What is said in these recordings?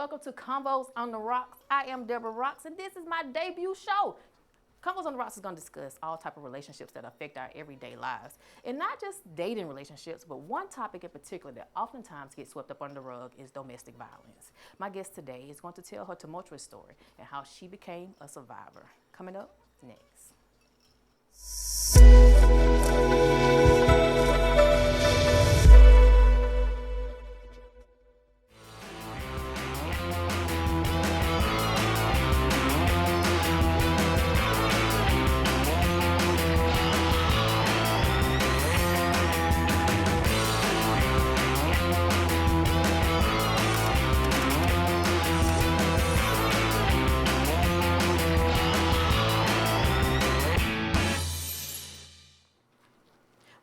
Welcome to Convos on the Rocks. I am Deborah Rocks, and this is my debut show. Convos on the Rocks is going to discuss all type of relationships that affect our everyday lives. And not just dating relationships, but one topic in particular that oftentimes gets swept up under the rug is domestic violence. My guest today is going to tell her tumultuous story and how she became a survivor. Coming up next.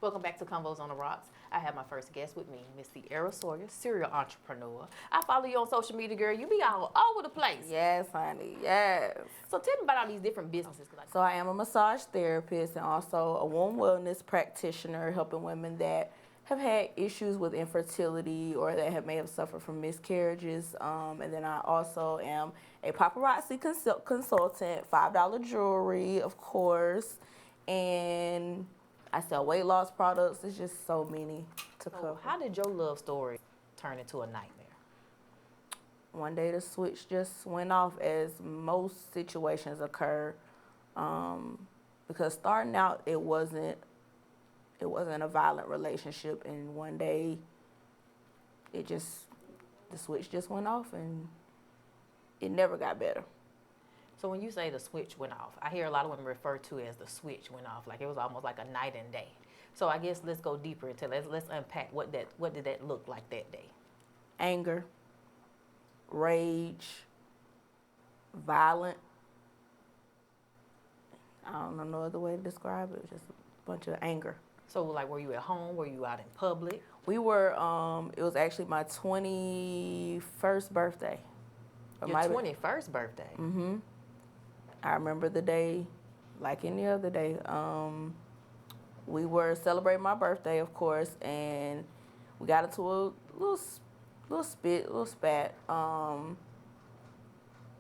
Welcome back to Convos on the Rocks. I have my first guest with me, Miss Sawyer, serial entrepreneur. I follow you on social media, girl. You be all over the place. Yes, honey, yes. So tell me about all these different businesses. So I am a massage therapist and also a womb wellness practitioner, helping women that have had issues with infertility or that may have suffered from miscarriages. And then I also am a paparazzi consultant, $5 jewelry, of course, and I sell weight loss products. It's just so many to cover. How did your love story turn into a nightmare? One day the switch just went off, as most situations occur. Because starting out, it wasn't a violent relationship, and one day the switch just went off, and it never got better. So when you say the switch went off, I hear a lot of women refer to it as the switch went off, like it was almost like a night and day. So I guess let's go deeper into let's unpack what did that look like that day? Anger, rage, violent. I don't know no other way to describe it. Just a bunch of anger. So like, were you at home? Were you out in public? We were. It was actually my 21st birthday. Your 21st birthday. Mm-hmm. I remember the day like any other day. We were celebrating my birthday, of course, and we got into a little spat.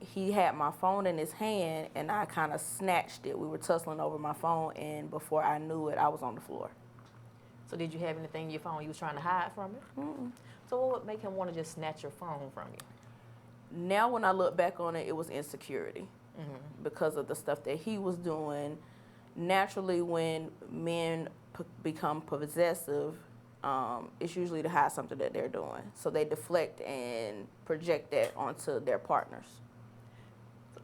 He had my phone in his hand, and I kind of snatched it. We were tussling over my phone, and before I knew it, I was on the floor. So did you have anything in your phone you was trying to hide from it? Mm-mm. So what would make him want to just snatch your phone from you? Now when I look back on it, it was insecurity. Mm-hmm. Because of the stuff that he was doing. Naturally, when men become possessive, it's usually to hide something that they're doing. So they deflect and project that onto their partners.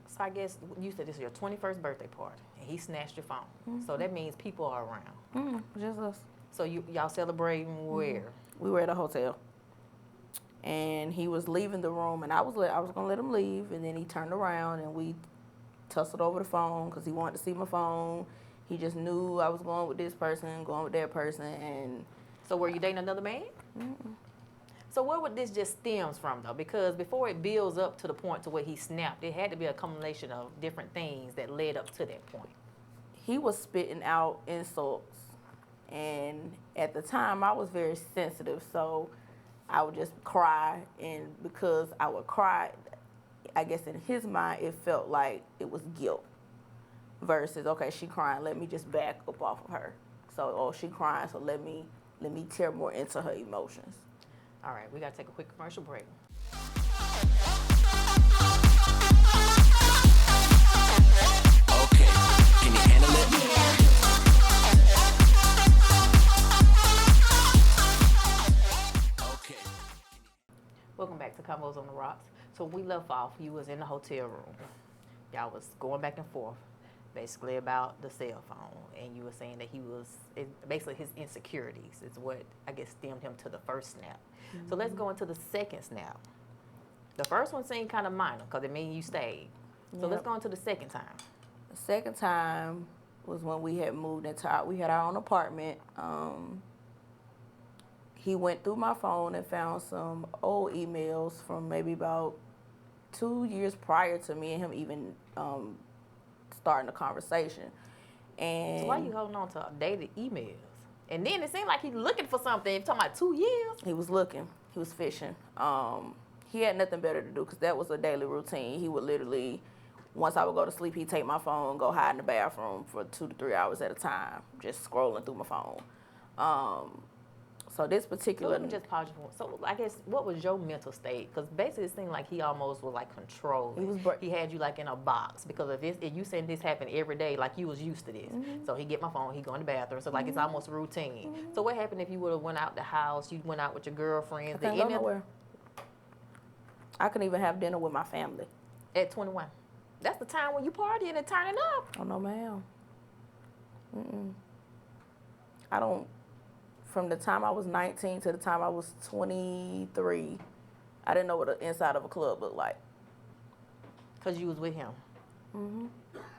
So I guess you said this is your 21st birthday party, and he snatched your phone. Mm-hmm. So that means people are around. Mm-hmm. Just us. So y'all celebrating where? We were at a hotel. And he was leaving the room, and I was going to let him leave, and then he turned around, and we tussled over the phone because he wanted to see my phone. He just knew I was going with this person, going with that person, and... So were you dating another man? Mm-mm. So where would this just stems from, though? Because before it builds up to the point to where he snapped, it had to be a combination of different things that led up to that point. He was spitting out insults, and at the time, I was very sensitive, so I would just cry, and because I would cry, I guess in his mind, it felt like it was guilt versus, okay, she crying, let me just back up off of her. So, oh, she crying, so let me tear more into her emotions. All right, we got to take a quick commercial break. Okay, can you handle it? Okay. Welcome back to Convos on the Rocks. So we left off, you was in the hotel room. Y'all was going back and forth, basically about the cell phone. And you were saying that basically his insecurities is what, I guess, stemmed him to the first snap. Mm-hmm. So let's go into the second snap. The first one seemed kind of minor because it means you stayed. So let's go into the second time. The second time was when we had moved we had our own apartment. He went through my phone and found some old emails from maybe about 2 years prior to me and him even starting the conversation. And so why are you holding on to dated emails? And then it seemed like he's looking for something. You're talking about 2 years? He was looking. He was fishing. He had nothing better to do because that was a daily routine. He would literally, once I would go to sleep, he'd take my phone, go hide in the bathroom for 2 to 3 hours at a time, just scrolling through my phone. So this So particular, let me just pause you for. So I guess what was your mental state? Because basically it seemed like he almost was like controlling. He had you like in a box because if you said this happened every day, like you was used to this. So he get my phone, he go in the bathroom. So like it's almost routine. So what happened if you would have went out the house? You went out with your girlfriends. I couldn't go nowhere. I couldn't even have dinner with my family. At 21. That's the time when you partying and turning up. Oh no, ma'am. I don't. From the time I was 19 to the time I was 23, I didn't know what the inside of a club looked like. Because you was with him.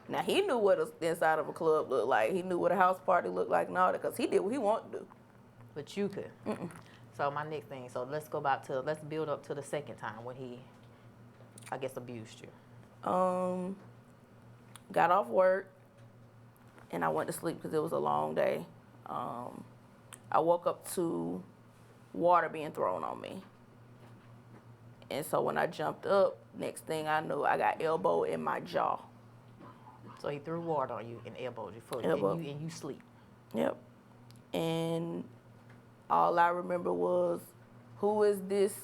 Now, he knew what the inside of a club looked like. He knew what a house party looked like and all that because he did what he wanted to do. But you could. So my next thing, so let's build up to the second time when he, I guess, abused you. Got off work and I went to sleep because it was a long day. I woke up to water being thrown on me. And so when I jumped up, next thing I knew, I got elbowed in my jaw. So he threw water on you and elbowed you for and you sleep. Yep. And all I remember was, who is this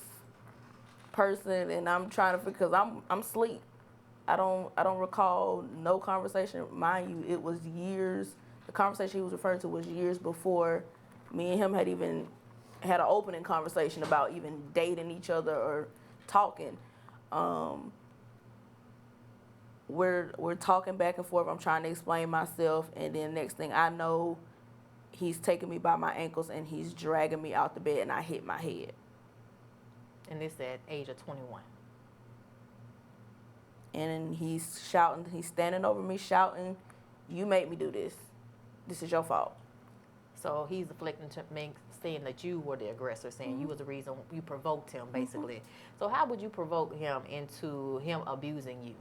person? And I'm trying to figure, because I'm asleep. I don't recall no conversation. Mind you, it was years. The conversation he was referring to was years before me and him had even had an opening conversation about even dating each other or talking. We're talking back and forth. I'm trying to explain myself, and then next thing I know, he's taking me by my ankles and he's dragging me out the bed, and I hit my head. And this at age of 21. And he's shouting. He's standing over me shouting, "You made me do this. This is your fault." So he's deflecting to me, saying that you were the aggressor, saying you was the reason you provoked him, basically. So how would you provoke him into him abusing you?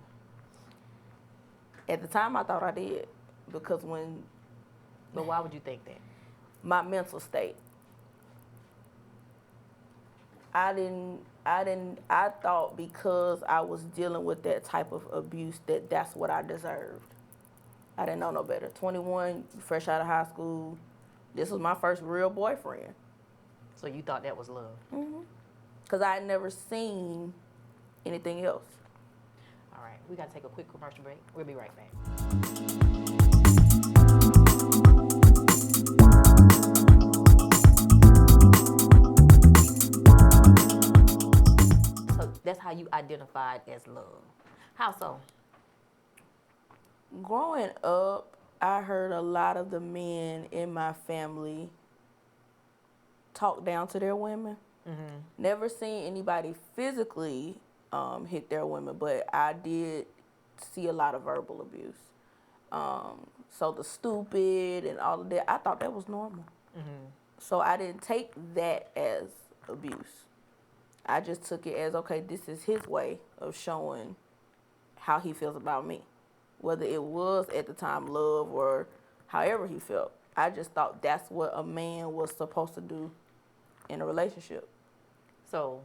At the time, I thought I did, because when But why would you think that? my mental state, I thought because I was dealing with that type of abuse that's what I deserved. I didn't know no better. 21, fresh out of high school. This was my first real boyfriend. So you thought that was love? Because I had never seen anything else. All right, we got to take a quick commercial break. We'll be right back. So that's how you identified as love. How so? Growing up, I heard a lot of the men in my family talk down to their women. Never seen anybody physically hit their women, but I did see a lot of verbal abuse. So the stupid and all of that, I thought that was normal. So I didn't take that as abuse. I just took it as, okay, this is his way of showing how he feels about me. Whether it was at the time love or however he felt. I just thought that's what a man was supposed to do in a relationship. So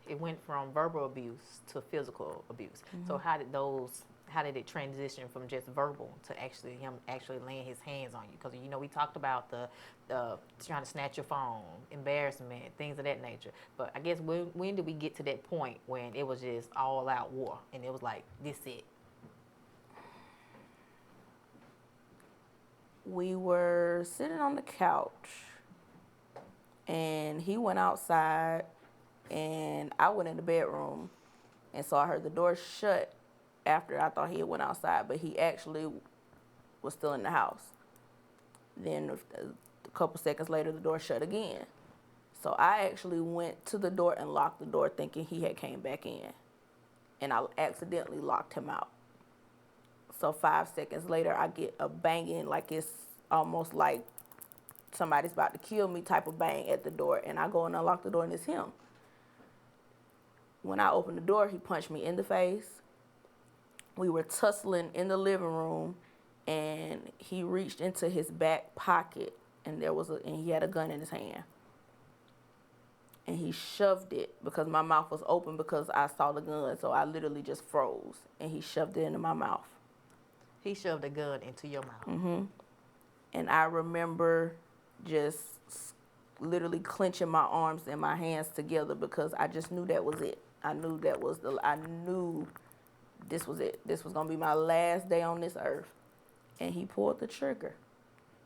it went from verbal abuse to physical abuse. So how did it transition from just verbal to him actually laying his hands on you? Because we talked about the trying to snatch your phone, embarrassment, things of that nature. But I guess when did we get to that point when it was just all out war and it was like, this it? We were sitting on the couch and he went outside and I went in the bedroom, and so I heard the door shut after I thought he had went outside, but he actually was still in the house. Then a couple seconds later, the door shut again. So I actually went to the door and locked the door thinking he had came back in, and I accidentally locked him out. So 5 seconds later, I get a banging, like it's almost like somebody's about to kill me type of bang at the door. And I go and unlock the door, and it's him. When I opened the door, he punched me in the face. We were tussling in the living room, and he reached into his back pocket, and he had a gun in his hand. and he shoved it because my mouth was open because I saw the gun. So I literally just froze, and he shoved it into my mouth. He shoved a gun into your mouth. And I remember just literally clenching my arms and my hands together because I just knew that was it. I knew this was it. This was gonna be my last day on this earth. And he pulled the trigger,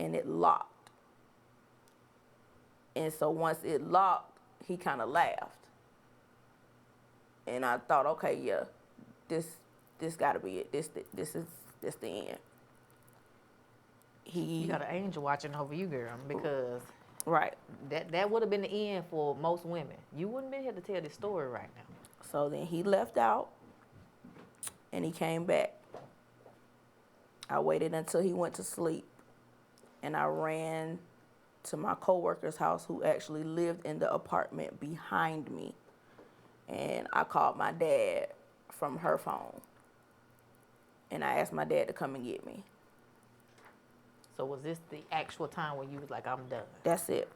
and it locked. And so once it locked, he kind of laughed. And I thought, okay, yeah, this got to be it. This the end. You got an angel watching over you, girl, because Right. that would have been the end for most women. You wouldn't been here to tell this story right now. So then he left out, and he came back. I waited until he went to sleep, and I ran to my coworker's house, who actually lived in the apartment behind me. And I called my dad from her phone, and I asked my dad to come and get me. So was this the actual time when you was like, I'm done? That's it.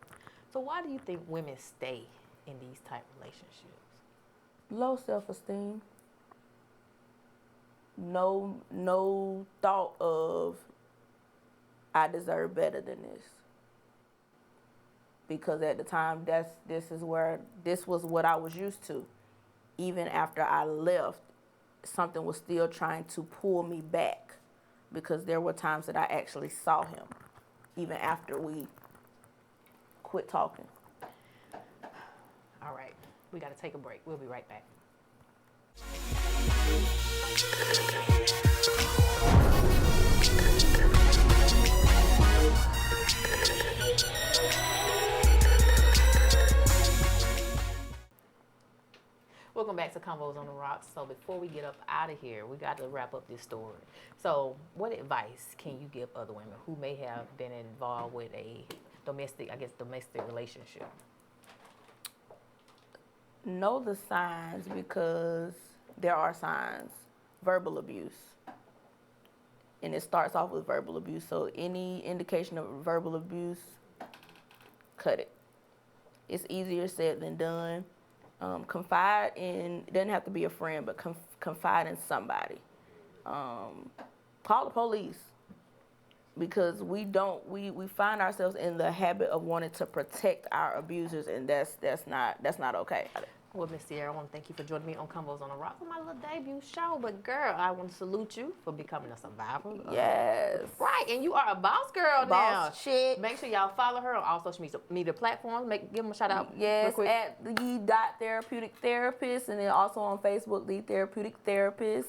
So why do you think women stay in these type of relationships? Low self-esteem. No thought of, I deserve better than this. Because at the time, this was what I was used to. Even after I left, something was still trying to pull me back, because there were times that I actually saw him, even after we quit talking. All right, we got to take a break. We'll be right back. Welcome back to Convos on the Rocks. So before we get up out of here, we got to wrap up this story. So what advice can you give other women who may have been involved with a domestic relationship? Know the signs, because there are signs. Verbal abuse. And it starts off with verbal abuse. So any indication of verbal abuse, cut it. It's easier said than done. Confide in, it doesn't have to be a friend, but confide in somebody. Call the police, because we find ourselves in the habit of wanting to protect our abusers, and that's not okay. Well, Miss Sierra, I want to thank you for joining me on Convos on the Rocks on my little debut show. But girl, I want to salute you for becoming a survivor. Yes. Right, and you are a boss girl now. Boss chick. Make sure y'all follow her on all social media platforms. Give them a shout out. Yes, real quick. at the.therapeutic therapist, and then also on Facebook, The Therapeutic Therapist.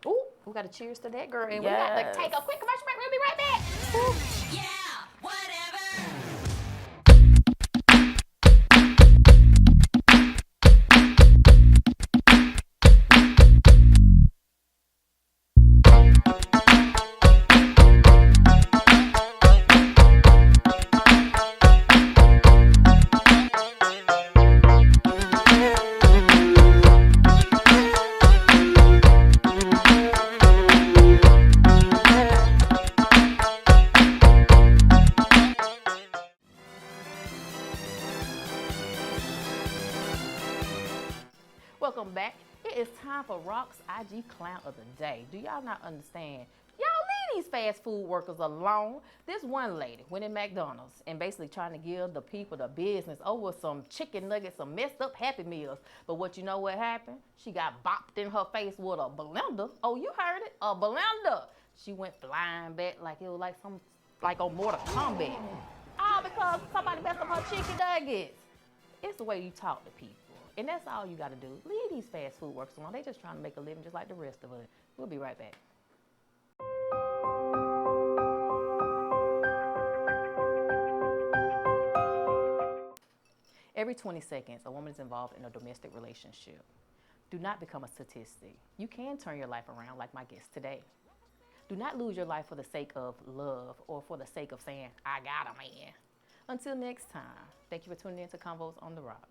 Ooh, we got to cheers to that, girl. And we got to take a quick commercial break. We'll be right back. Ooh. Yeah, whatever. Welcome back. It is time for Rock's IG Clown of the Day. Do y'all not understand? Y'all leave these fast food workers alone. This one lady went in McDonald's and basically trying to give the people the business over some chicken nuggets, some messed up Happy Meals. But what happened? She got bopped in her face with a blender. Oh, you heard it, a blender. She went flying back like it was like on Mortal Kombat. All because somebody messed up her chicken nuggets. It's the way you talk to people. And that's all you got to do. Leave these fast food workers alone. They just trying to make a living just like the rest of us. We'll be right back. Every 20 seconds, a woman is involved in a domestic relationship. Do not become a statistic. You can turn your life around like my guest today. Do not lose your life for the sake of love or for the sake of saying, I got a man. Until next time, thank you for tuning in to Convos on the Rocks.